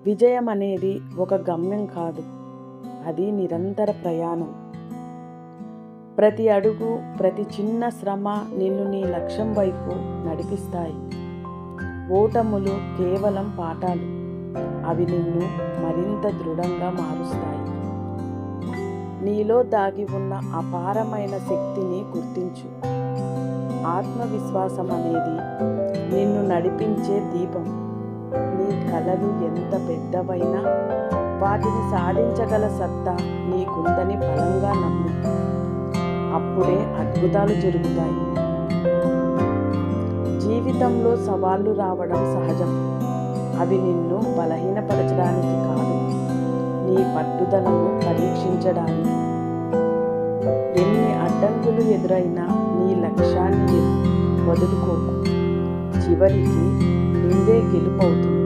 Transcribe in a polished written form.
విజయం అనేది ఒక గమ్యం కాదు, అది నిరంతర ప్రయాణం. ప్రతి అడుగు, ప్రతి చిన్న శ్రమ నిన్ను నీ లక్ష్యం వైపు నడిపిస్తాయి. ఓటములు కేవలం పాఠాలు, అవి నిన్ను మరింత దృఢంగా మారుస్తాయి. నీలో దాగి ఉన్న అపారమైన శక్తిని గుర్తించు. ఆత్మవిశ్వాసం అనేది నిన్ను నడిపించే దీపం. నీ కలలు ఎంత పెద్దవైనా వాటిని సాధించగల సత్తా నీకుందని బలంగా నమ్ము. అప్పుడే అద్భుతాలు జరుగుతాయి. జీవితంలో సవాళ్లు రావడం సహజం. అవి నిన్ను బలహీనపరచడానికి కాదు, నీ పట్టుదలను పరీక్షించడానికి. ఎన్ని అడ్డంకులు ఎదురైనా నీ లక్ష్యాన్ని వదులుకోకు. చివరికి నిందే గెలుపవుతుంది.